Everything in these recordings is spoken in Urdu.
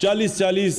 40-40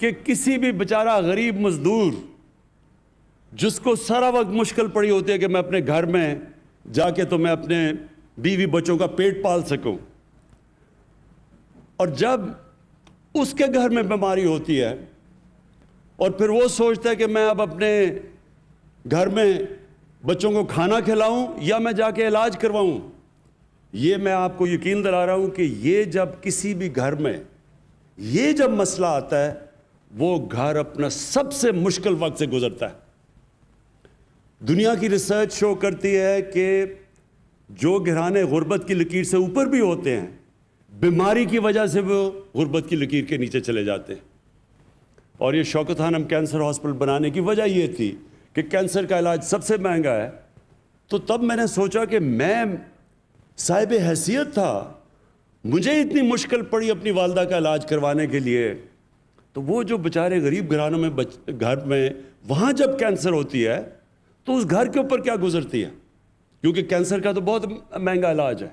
کہ کسی بھی بیچارہ غریب مزدور جس کو سارا وقت مشکل پڑی ہوتی ہے کہ میں اپنے گھر میں جا کے تو میں اپنے بیوی بچوں کا پیٹ پال سکوں، اور جب اس کے گھر میں بیماری ہوتی ہے اور پھر وہ سوچتا ہے کہ میں اب اپنے گھر میں بچوں کو کھانا کھلاؤں یا میں جا کے علاج کرواؤں، یہ میں آپ کو یقین دلا رہا ہوں کہ یہ جب کسی بھی گھر میں یہ جب مسئلہ آتا ہے وہ گھر اپنا سب سے مشکل وقت سے گزرتا ہے۔ دنیا کی ریسرچ شو کرتی ہے کہ جو گھرانے غربت کی لکیر سے اوپر بھی ہوتے ہیں، بیماری کی وجہ سے وہ غربت کی لکیر کے نیچے چلے جاتے ہیں۔ اور یہ شوکت خانم کینسر ہاسپٹل بنانے کی وجہ یہ تھی کہ کینسر کا علاج سب سے مہنگا ہے، تو تب میں نے سوچا کہ میں صاحب حیثیت تھا، مجھے اتنی مشکل پڑی اپنی والدہ کا علاج کروانے کے لیے، تو وہ جو بیچارے غریب گھرانوں میں گھر میں وہاں جب کینسر ہوتی ہے تو اس گھر کے اوپر کیا گزرتی ہے، کیونکہ کینسر کا تو بہت مہنگا علاج ہے۔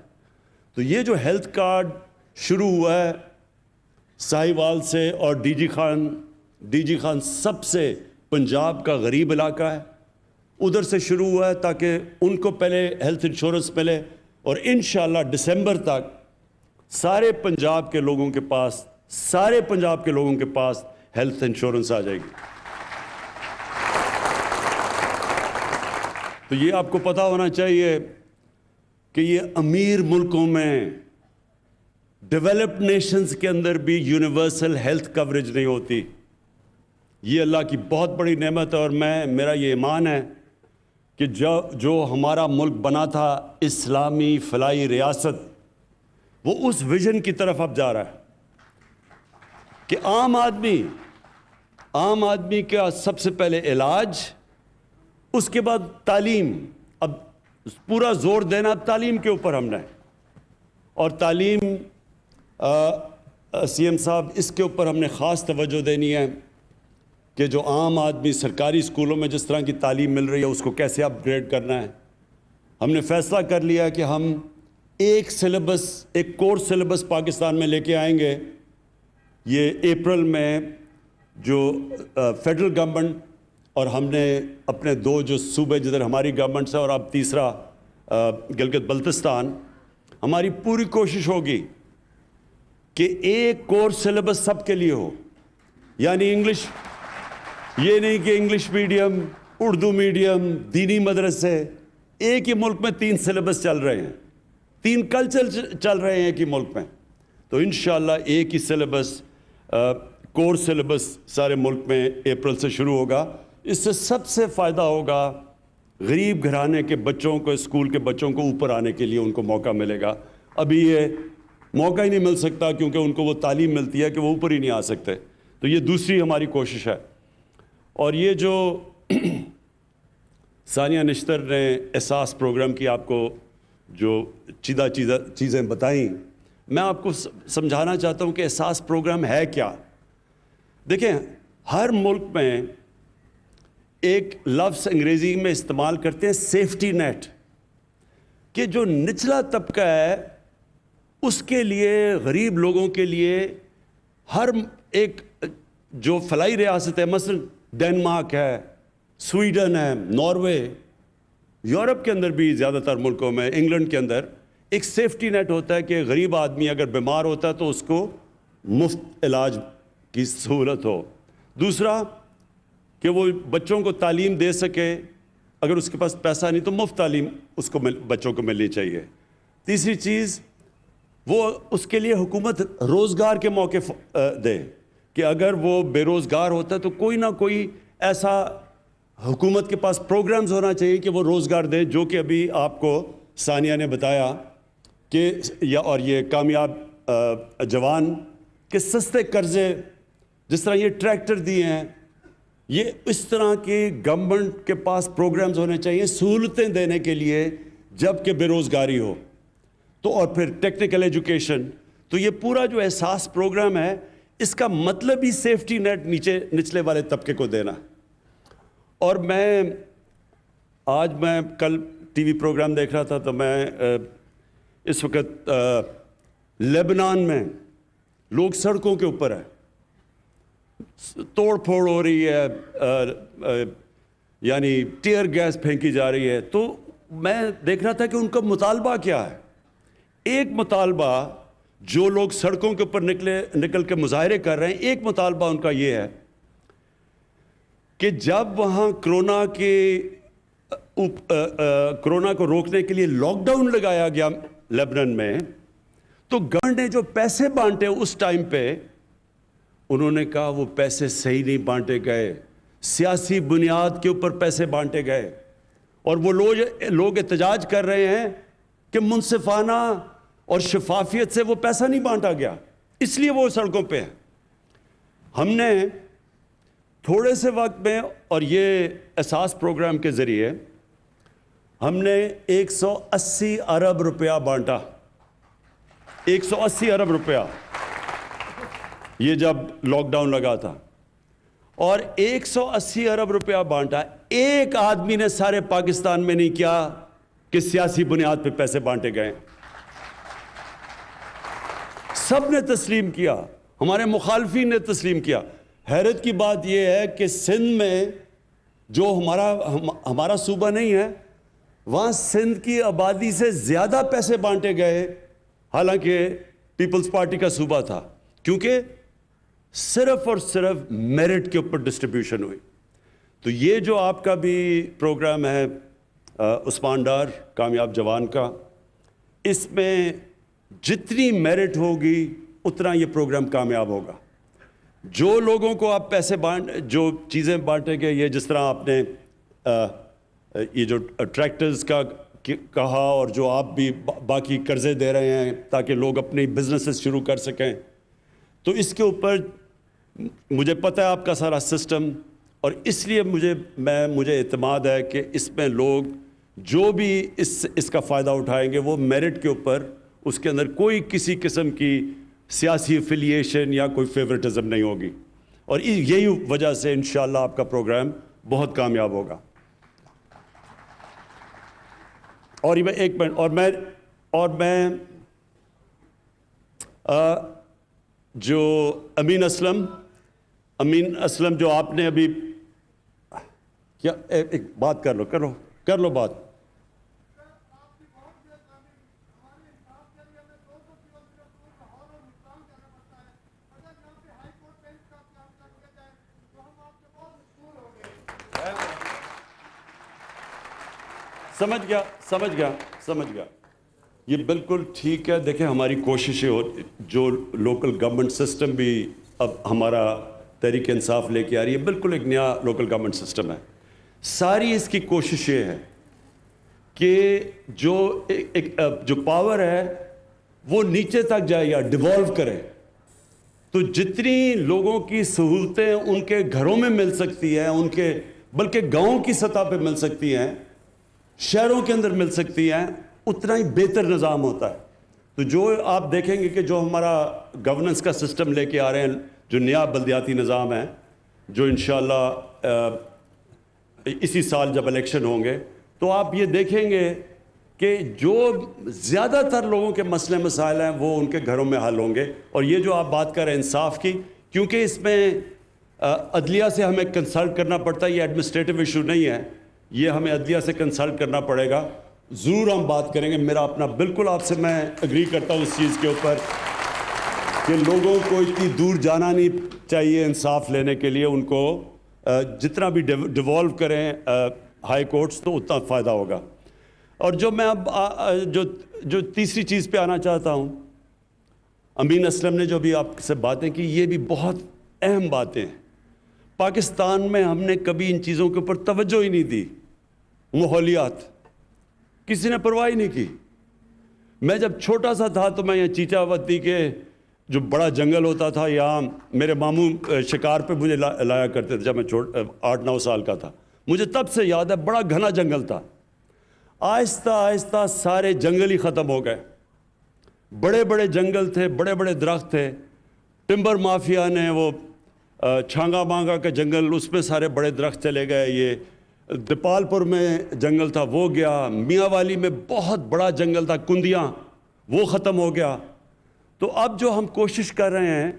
تو یہ جو ہیلتھ کارڈ شروع ہوا ہے ساہیوال سے، اور ڈی جی خان سب سے پنجاب کا غریب علاقہ ہے، ادھر سے شروع ہوا ہے تاکہ ان کو پہلے ہیلتھ انشورنس ملے، اور انشاءاللہ دسمبر تک سارے پنجاب کے لوگوں کے پاس ہیلتھ انشورنس آ جائے گی۔ تو یہ آپ کو پتہ ہونا چاہیے کہ یہ امیر ملکوں میں، ڈیولپڈ نیشنز کے اندر بھی یونیورسل ہیلتھ کوریج نہیں ہوتی۔ یہ اللہ کی بہت بڑی نعمت ہے، اور میرا یہ ایمان ہے کہ جو ہمارا ملک بنا تھا اسلامی فلاحی ریاست، وہ اس ویژن کی طرف اب جا رہا ہے کہ عام آدمی کا سب سے پہلے علاج، اس کے بعد تعلیم۔ اب پورا زور دینا اب تعلیم کے اوپر ہم نے، اور تعلیم سی ایم صاحب اس کے اوپر ہم نے خاص توجہ دینی ہے کہ جو عام آدمی سرکاری اسکولوں میں جس طرح کی تعلیم مل رہی ہے اس کو کیسے اپ گریڈ کرنا ہے۔ ہم نے فیصلہ کر لیا کہ ہم ایک کورس سلیبس پاکستان میں لے کے آئیں گے۔ یہ اپریل میں جو فیڈرل گورنمنٹ اور ہم نے اپنے دو جو صوبے جدھر ہماری گورنمنٹ ہے اور اب تیسرا گلگت بلتستان، ہماری پوری کوشش ہوگی کہ ایک کورس سلیبس سب کے لیے ہو، یعنی انگلش، یہ نہیں کہ انگلش میڈیم، اردو میڈیم، دینی مدرسے، ایک ہی ملک میں 3 سلیبس چل رہے ہیں، 3 کلچر چل رہے ہیں ایک ہی ملک میں، تو انشاءاللہ ایک ہی سلیبس، کورس سلیبس سارے ملک میں اپریل سے شروع ہوگا۔ اس سے سب سے فائدہ ہوگا غریب گھرانے کے بچوں کو، اسکول کے بچوں کو اوپر آنے کے لیے ان کو موقع ملے گا۔ ابھی یہ موقع ہی نہیں مل سکتا کیونکہ ان کو وہ تعلیم ملتی ہے کہ وہ اوپر ہی نہیں آ سکتے، تو یہ دوسری ہماری کوشش ہے۔ اور یہ جو ثانیہ نشتر نے احساس پروگرام کی آپ کو جو چیزیں بتائیں، میں آپ کو سمجھانا چاہتا ہوں کہ احساس پروگرام ہے کیا۔ دیکھیں، ہر ملک میں ایک لفظ انگریزی میں استعمال کرتے ہیں سیفٹی نیٹ، کہ جو نچلا طبقہ ہے اس کے لیے، غریب لوگوں کے لیے، ہر ایک جو فلاحی ریاست ہے، مثلا ڈنمارک ہے، سویڈن ہے، ناروے، یورپ کے اندر بھی زیادہ تر ملکوں میں، انگلینڈ کے اندر ایک سیفٹی نیٹ ہوتا ہے کہ غریب آدمی اگر بیمار ہوتا ہے تو اس کو مفت علاج کی سہولت ہو۔ دوسرا کہ وہ بچوں کو تعلیم دے سکے، اگر اس کے پاس پیسہ نہیں تو مفت تعلیم اس کو بچوں کو ملنی چاہیے۔ تیسری چیز، وہ اس کے لیے حکومت روزگار کے موقع دے کہ اگر وہ بے روزگار ہوتا ہے تو کوئی نہ کوئی ایسا حکومت کے پاس پروگرامز ہونا چاہیے کہ وہ روزگار دے، جو کہ ابھی آپ کو ثانیہ نے بتایا کہ اور یہ کامیاب جوان کے سستے قرضے، جس طرح یہ ٹریکٹر دیے ہیں، یہ اس طرح کے گورنمنٹ کے پاس پروگرامز ہونے چاہیے سہولتیں دینے کے لیے جب کہ بے روزگاری ہو۔ تو اور پھر ٹیکنیکل ایجوکیشن، تو یہ پورا جو احساس پروگرام ہے اس کا مطلب ہی سیفٹی نیٹ نچلے والے طبقے کو دینا۔ اور آج میں کل ٹی وی پروگرام دیکھ رہا تھا تو میں اس وقت لبنان میں لوگ سڑکوں کے اوپر ہیں، توڑ پھوڑ ہو رہی ہے, یعنی ٹیئر گیس پھینکی جا رہی ہے. تو میں دیکھ رہا تھا کہ ان کا مطالبہ کیا ہے. ایک مطالبہ جو لوگ سڑکوں کے اوپر نکل کے مظاہرے کر رہے ہیں, ایک مطالبہ ان کا یہ ہے کہ جب وہاں کرونا کو روکنے کے لیے لاک ڈاؤن لگایا گیا لیبنان میں, تو گورنمنٹ نے جو پیسے بانٹے اس ٹائم پہ, انہوں نے کہا وہ پیسے صحیح نہیں بانٹے گئے, سیاسی بنیاد کے اوپر پیسے بانٹے گئے. اور وہ لوگ احتجاج کر رہے ہیں کہ منصفانہ اور شفافیت سے وہ پیسہ نہیں بانٹا گیا, اس لیے وہ سڑکوں پہ ہیں. ہم نے تھوڑے سے وقت میں اور یہ احساس پروگرام کے ذریعے ہم نے 180 ارب روپیہ بانٹا. 180 ارب روپیہ, یہ جب لاک ڈاؤن لگا تھا, اور 180 ارب روپیہ بانٹا. ایک آدمی نے سارے پاکستان میں نہیں کیا کہ سیاسی بنیاد پہ پیسے بانٹے گئے. سب نے تسلیم کیا, ہمارے مخالفین نے تسلیم کیا. حیرت کی بات یہ ہے کہ سندھ میں جو ہمارا صوبہ نہیں ہے, وہاں سندھ کی آبادی سے زیادہ پیسے بانٹے گئے, حالانکہ پیپلز پارٹی کا صوبہ تھا, کیونکہ صرف اور صرف میرٹ کے اوپر ڈسٹریبیوشن ہوئی. تو یہ جو آپ کا بھی پروگرام ہے عثمان ڈار کامیاب جوان کا, اس میں جتنی میرٹ ہوگی اتنا یہ پروگرام کامیاب ہوگا. جو لوگوں کو آپ پیسے جو چیزیں بانٹے گئے, یہ جس طرح آپ نے یہ جو ٹریکٹرز کا کہا, اور جو آپ بھی باقی قرضے دے رہے ہیں تاکہ لوگ اپنی بزنسز شروع کر سکیں, تو اس کے اوپر مجھے پتہ ہے آپ کا سارا سسٹم, اور اس لیے مجھے اعتماد ہے کہ اس میں لوگ جو بھی اس کا فائدہ اٹھائیں گے وہ میرٹ کے اوپر, اس کے اندر کوئی کسی قسم کی سیاسی افیلیشن یا کوئی فیورٹزم نہیں ہوگی. اور یہی وجہ سے انشاءاللہ آپ کا پروگرام بہت کامیاب ہوگا. اور ایک منٹ, اور میں جو امین اسلم جو آپ نے ابھی کیا, ایک بات کر لو بات. سمجھ گیا. یہ بالکل ٹھیک ہے. دیکھیں ہماری کوششیں جو لوکل گورنمنٹ سسٹم بھی اب ہمارا تحریک انصاف لے کے آ رہی ہے, بالکل ایک نیا لوکل گورنمنٹ سسٹم ہے. ساری اس کی کوشش یہ ہے کہ جو پاور ہے وہ نیچے تک جائے یا ڈیوالو کرے. تو جتنی لوگوں کی سہولتیں ان کے گھروں میں مل سکتی ہیں, ان کے بلکہ گاؤں کی سطح پہ مل سکتی ہیں, شہروں کے اندر مل سکتی ہیں, اتنا ہی بہتر نظام ہوتا ہے. تو جو آپ دیکھیں گے کہ جو ہمارا گورننس کا سسٹم لے کے آ رہے ہیں, جو نیا بلدیاتی نظام ہے, جو انشاءاللہ اسی سال جب الیکشن ہوں گے, تو آپ یہ دیکھیں گے کہ جو زیادہ تر لوگوں کے مسئلے مسائل ہیں وہ ان کے گھروں میں حل ہوں گے. اور یہ جو آپ بات کر رہے ہیں انصاف کی, کیونکہ اس میں عدلیہ سے ہمیں کنسلٹ کرنا پڑتا ہے, یہ ایڈمنسٹریٹو ایشو نہیں ہے, یہ ہمیں عدلیہ سے کنسلٹ کرنا پڑے گا. ضرور ہم بات کریں گے. میرا اپنا بالکل آپ سے میں اگری کرتا ہوں اس چیز کے اوپر کہ لوگوں کو اتنی دور جانا نہیں چاہیے انصاف لینے کے لیے. ان کو جتنا بھی ڈیوالو کریں ہائی کورٹس تو اتنا فائدہ ہوگا. اور جو میں اب جو تیسری چیز پہ آنا چاہتا ہوں, امین اسلم نے جو بھی آپ سے باتیں کی, یہ بھی بہت اہم باتیں ہیں. پاکستان میں ہم نے کبھی ان چیزوں کے اوپر توجہ ہی نہیں دی. ماحولیات کسی نے پرواہ نہیں کی. میں جب چھوٹا سا تھا تو میں یہ چیچا وتی کے جو بڑا جنگل ہوتا تھا, یہاں میرے ماموں شکار پہ مجھے لایا کرتے تھے جب میں 8-9 سال کا تھا. مجھے تب سے یاد ہے بڑا گھنا جنگل تھا. آہستہ آہستہ سارے جنگل ہی ختم ہو گئے. بڑے بڑے جنگل تھے, بڑے بڑے درخت تھے. ٹمبر مافیا نے وہ چھانگا مانگا کے جنگل, اس میں سارے بڑے درخت چلے گئے. یہ دیپال پور میں جنگل تھا وہ گیا. میاں والی میں بہت بڑا جنگل تھا کندیاں, وہ ختم ہو گیا. تو اب جو ہم کوشش کر رہے ہیں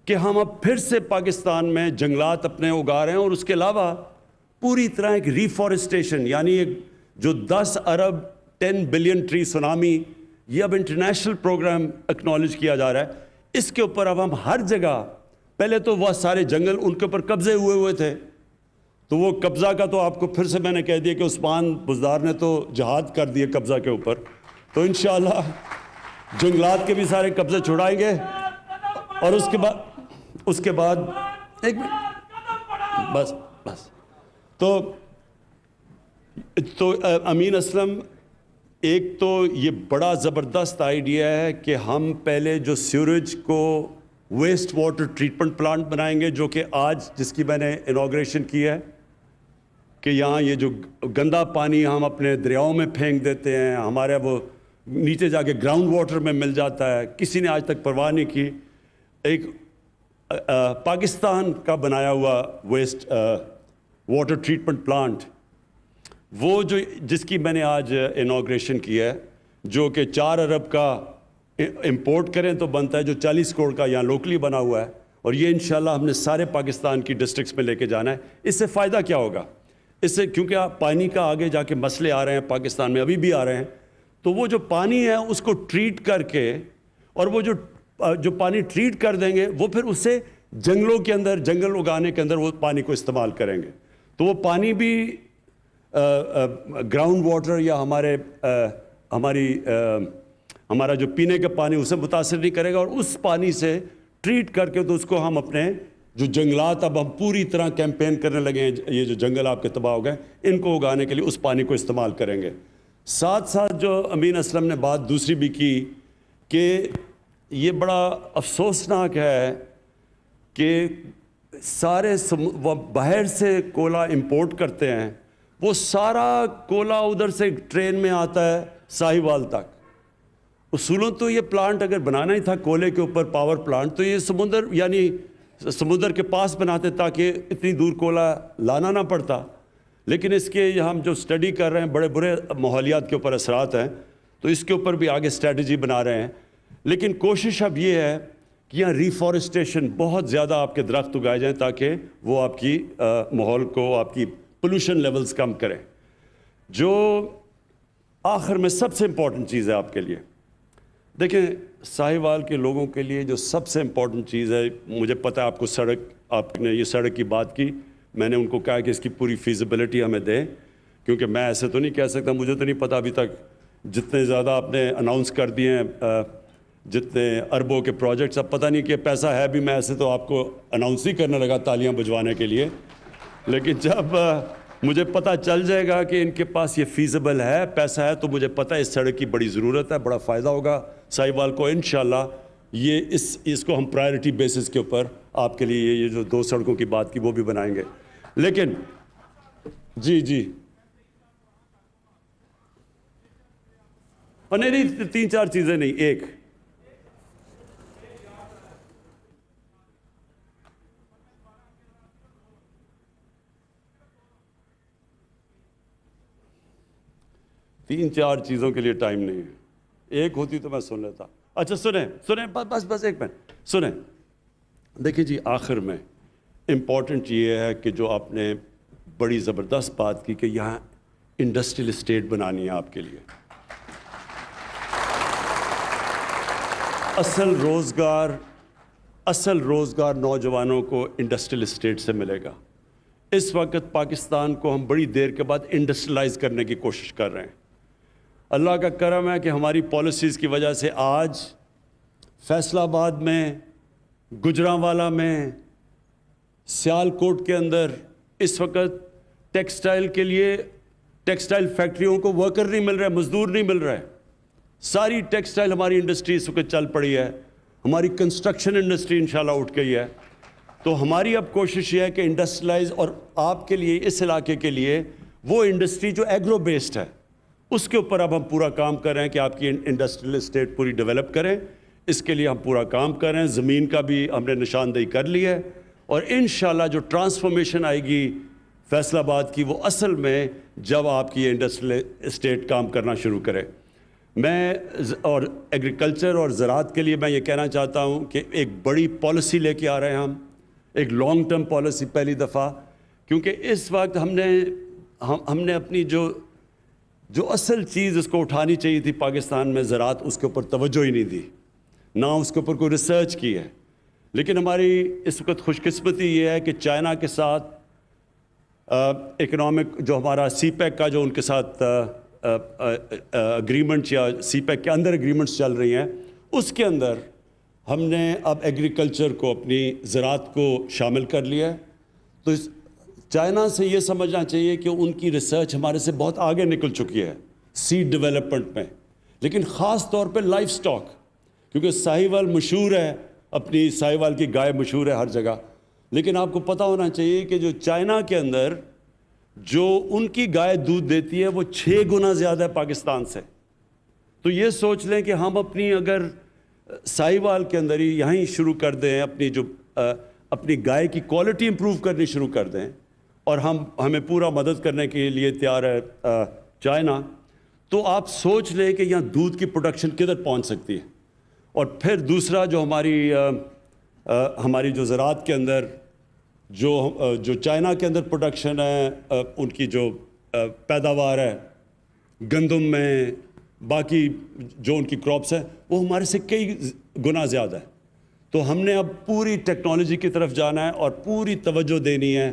کہ ہم اب پھر سے پاکستان میں جنگلات اپنے اگا رہے ہیں، اور اس کے علاوہ پوری طرح ایک ریفارسٹیشن، یعنی ایک جو 10 ارب 10 بلین ٹری سونامی، یہ اب انٹرنیشنل پروگرام اکنالج کیا جا رہا ہے. اس کے اوپر اب ہم ہر جگہ، پہلے تو وہ سارے جنگل ان کے اوپر قبضے ہوئے تھے، تو وہ قبضہ کا تو آپ کو پھر سے میں نے کہہ دیا کہ عثمان بزدار نے تو جہاد کر دیے قبضہ کے اوپر. تو انشاءاللہ جنگلات کے بھی سارے قبضے چھڑائیں گے. اور اس کے بعد ایک بس تو امین اسلم، ایک تو یہ بڑا زبردست آئیڈیا ہے کہ ہم پہلے جو سیوریج کو ویسٹ واٹر ٹریٹمنٹ پلانٹ بنائیں گے، جو کہ آج جس کی میں نے انوگریشن کی ہے، کہ یہاں یہ جو گندا پانی ہم اپنے دریاؤں میں پھینک دیتے ہیں، ہمارے وہ نیچے جا کے گراؤنڈ واٹر میں مل جاتا ہے، کسی نے آج تک پرواہ نہیں کی. ایک پاکستان کا بنایا ہوا ویسٹ واٹر ٹریٹمنٹ پلانٹ، وہ جو جس کی میں نے آج انوگریشن کی ہے، جو کہ 4 ارب کا امپورٹ کریں تو بنتا ہے، جو 40 کروڑ کا یہاں لوکلی بنا ہوا ہے. اور یہ انشاءاللہ ہم نے سارے پاکستان کی ڈسٹرکٹس میں لے کے جانا ہے. اس سے فائدہ کیا ہوگا؟ اس سے کیونکہ پانی کا آگے جا کے مسئلے آ رہے ہیں پاکستان میں، ابھی بھی آ رہے ہیں، تو وہ جو پانی ہے اس کو ٹریٹ کر کے، اور وہ جو پانی ٹریٹ کر دیں گے، وہ پھر اس سے جنگلوں کے اندر، جنگل اگانے کے اندر وہ پانی کو استعمال کریں گے. تو وہ پانی بھی گراؤنڈ واٹر یا ہمارا جو پینے کا پانی اسے متاثر نہیں کرے گا. اور اس پانی سے ٹریٹ کر کے تو اس کو ہم اپنے جو جنگلات، اب ہم پوری طرح کیمپین کرنے لگے ہیں، یہ جو جنگل آپ کے تباہ ہو گئے، ان کو اگانے کے لیے اس پانی کو استعمال کریں گے. ساتھ ساتھ جو امین اسلم نے بات دوسری بھی کی کہ یہ بڑا افسوسناک ہے کہ سارے باہر سے کولا امپورٹ کرتے ہیں، وہ سارا کولا ادھر سے ٹرین میں آتا ہے ساہیوال تک. اصولوں تو یہ پلانٹ اگر بنانا ہی تھا کولے کے اوپر پاور پلانٹ، تو یہ سمندر کے پاس بناتے تاکہ اتنی دور کولا لانا نہ پڑتا. لیکن اس کے ہم جو سٹڈی کر رہے ہیں، بڑے برے ماحولیات کے اوپر اثرات ہیں، تو اس کے اوپر بھی آگے اسٹریٹجی بنا رہے ہیں. لیکن کوشش اب یہ ہے کہ یہاں ریفارسٹیشن، بہت زیادہ آپ کے درخت اگائے جائیں تاکہ وہ آپ کی ماحول کو، آپ کی پولوشن لیولز کم کریں. جو آخر میں سب سے امپورٹنٹ چیز ہے آپ کے لیے، دیکھیں ساہیوال کے لوگوں کے لیے جو سب سے امپورٹنٹ چیز ہے، مجھے پتہ ہے آپ کو آپ نے یہ سڑک کی بات کی، میں نے ان کو کہا کہ اس کی پوری فیزیبلٹی ہمیں دیں، کیونکہ میں ایسے تو نہیں کہہ سکتا، مجھے تو نہیں پتہ ابھی تک جتنے زیادہ آپ نے اناؤنس کر دیے ہیں، جتنے اربوں کے پروجیکٹس، اب پتہ نہیں کہ پیسہ ہے بھی، میں ایسے تو آپ کو اناؤنس ہی کرنے لگا تالیاں بجوانے کے لیے. لیکن جب مجھے پتہ چل جائے گا کہ ان کے پاس یہ فیزیبل ہے، پیسہ ہے، تو مجھے پتہ ہے اس سڑک کی بڑی ضرورت ہے، بڑا فائدہ ہوگا ساہیوال کو. انشاءاللہ یہ اس کو ہم پرائرٹی بیسس کے اوپر آپ کے لیے یہ جو 2 سڑکوں کی بات کی وہ بھی بنائیں گے. لیکن جی اور نہیں 3-4 چیزیں نہیں، ایک تین چار چیزوں کے لیے ٹائم نہیں ہے. ایک ہوتی تو میں سن لیتا. اچھا سنیں بس ایک منٹ سنیں. دیکھیں جی، آخر میں امپورٹنٹ یہ ہے کہ جو آپ نے بڑی زبردست بات کی کہ یہاں انڈسٹریل اسٹیٹ بنانی ہے آپ کے لیے. اصل روزگار نوجوانوں کو انڈسٹریل اسٹیٹ سے ملے گا. اس وقت پاکستان کو ہم بڑی دیر کے بعد انڈسٹریلائز کرنے کی کوشش کر رہے ہیں. اللہ کا کرم ہے کہ ہماری پالیسیز کی وجہ سے آج فیصل آباد میں، گجرانوالہ میں، سیالکوٹ کے اندر اس وقت ٹیکسٹائل کے لیے، ٹیکسٹائل فیکٹریوں کو ورکر نہیں مل رہا ہے، مزدور نہیں مل رہا ہے. ساری ٹیکسٹائل ہماری انڈسٹری اس وقت چل پڑی ہے. ہماری کنسٹرکشن انڈسٹری انشاءاللہ اٹھ گئی ہے. تو ہماری اب کوشش یہ ہے کہ انڈسٹریلائز، اور آپ کے لیے، اس علاقے کے لیے وہ انڈسٹری جو ایگرو بیسڈ ہے، اس کے اوپر اب ہم پورا کام کر رہے ہیں کہ آپ کی انڈسٹریل اسٹیٹ پوری ڈیولپ کریں. اس کے لیے ہم پورا کام کر رہے ہیں. زمین کا بھی ہم نے نشاندہی کر لی ہے، اور انشاءاللہ جو ٹرانسفارمیشن آئے گی فیصل آباد کی، وہ اصل میں جب آپ کی انڈسٹریل اسٹیٹ کام کرنا شروع کرے. میں اور ایگریکلچر اور زراعت کے لیے میں یہ کہنا چاہتا ہوں کہ ایک بڑی پالیسی لے کے آ رہے ہیں ہم، ایک لانگ ٹرم پالیسی پہلی دفعہ، کیونکہ اس وقت ہم نے اپنی جو اصل چیز اس کو اٹھانی چاہیے تھی پاکستان میں، زراعت، اس کے اوپر توجہ ہی نہیں دی، نہ اس کے اوپر کوئی ریسرچ کی ہے۔ لیکن ہماری اس وقت خوش قسمتی یہ ہے کہ چائنا کے ساتھ اکنامک جو ہمارا سی پیک کا جو ان کے ساتھ اگریمنٹ یا سی پیک کے اندر اگریمنٹس چل رہی ہیں، اس کے اندر ہم نے اب ایگریکلچر کو، اپنی زراعت کو شامل کر لیا ہے۔ تو چائنا سے یہ سمجھنا چاہیے کہ ان کی ریسرچ ہمارے سے بہت آگے نکل چکی ہے سیڈ ڈیولپمنٹ میں، لیکن خاص طور پہ لائف سٹاک، کیونکہ ساہیوال مشہور ہے، اپنی ساہیوال کی گائے مشہور ہے ہر جگہ، لیکن آپ کو پتہ ہونا چاہیے کہ جو چائنا کے اندر جو ان کی گائے دودھ دیتی ہے وہ 6 گنا زیادہ ہے پاکستان سے۔ تو یہ سوچ لیں کہ ہم اپنی اگر ساہیوال کے اندر ہی یہیں شروع کر دیں، اپنی گائے کی کوالٹی امپروو کرنی شروع کر دیں، اور ہمیں پورا مدد کرنے کے لیے تیار ہے چائنا، تو آپ سوچ لیں کہ یہاں دودھ کی پروڈکشن کدھر پہنچ سکتی ہے۔ اور پھر دوسرا جو ہماری جو زراعت کے اندر جو چائنا کے اندر پروڈکشن ہے، ان کی جو پیداوار ہے گندم میں، باقی جو ان کی کراپس ہیں، وہ ہمارے سے کئی گنا زیادہ ہے۔ تو ہم نے اب پوری ٹیکنالوجی کی طرف جانا ہے اور پوری توجہ دینی ہے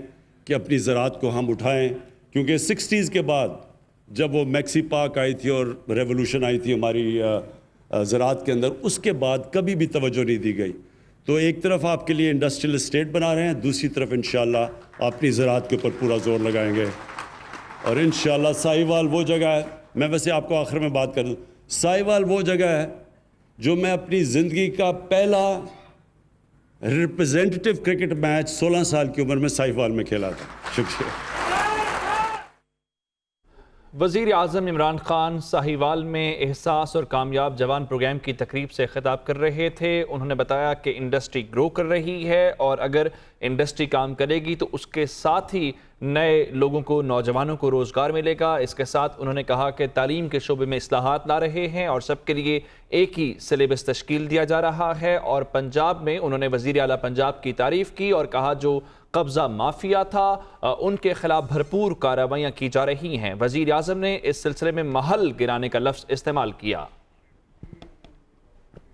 کہ اپنی زراعت کو ہم اٹھائیں، کیونکہ 60s کے بعد جب وہ میکسی پاک آئی تھی اور ریولوشن آئی تھی ہماری زراعت کے اندر، اس کے بعد کبھی بھی توجہ نہیں دی گئی۔ تو ایک طرف آپ کے لیے انڈسٹریل اسٹیٹ بنا رہے ہیں، دوسری طرف انشاءاللہ اپنی زراعت کے اوپر پورا زور لگائیں گے، اور انشاءاللہ ساہیوال وہ جگہ ہے، میں ویسے آپ کو آخر میں بات کر دوں، ساہیوال وہ جگہ ہے جو میں اپنی زندگی کا پہلا ریپرزینٹیٹیو کرکٹ میچ 16 سال کی عمر میں ساہیوال میں کھیلا تھا۔ شکریہ۔ وزیر اعظم عمران خان ساہیوال میں احساس اور کامیاب جوان پروگرام کی تقریب سے خطاب کر رہے تھے۔ انہوں نے بتایا کہ انڈسٹری گرو کر رہی ہے، اور اگر انڈسٹری کام کرے گی تو اس کے ساتھ ہی نئے لوگوں کو، نوجوانوں کو روزگار ملے گا۔ اس کے ساتھ انہوں نے کہا کہ تعلیم کے شعبے میں اصلاحات لا رہے ہیں اور سب کے لیے ایک ہی سلیبس تشکیل دیا جا رہا ہے۔ اور پنجاب میں انہوں نے وزیر اعلیٰ پنجاب کی تعریف کی اور کہا جو قبضہ مافیا تھا ان کے خلاف بھرپور کارروائیاں کی جا رہی ہیں۔ وزیر اعظم نے اس سلسلے میں محل گرانے کا لفظ استعمال کیا۔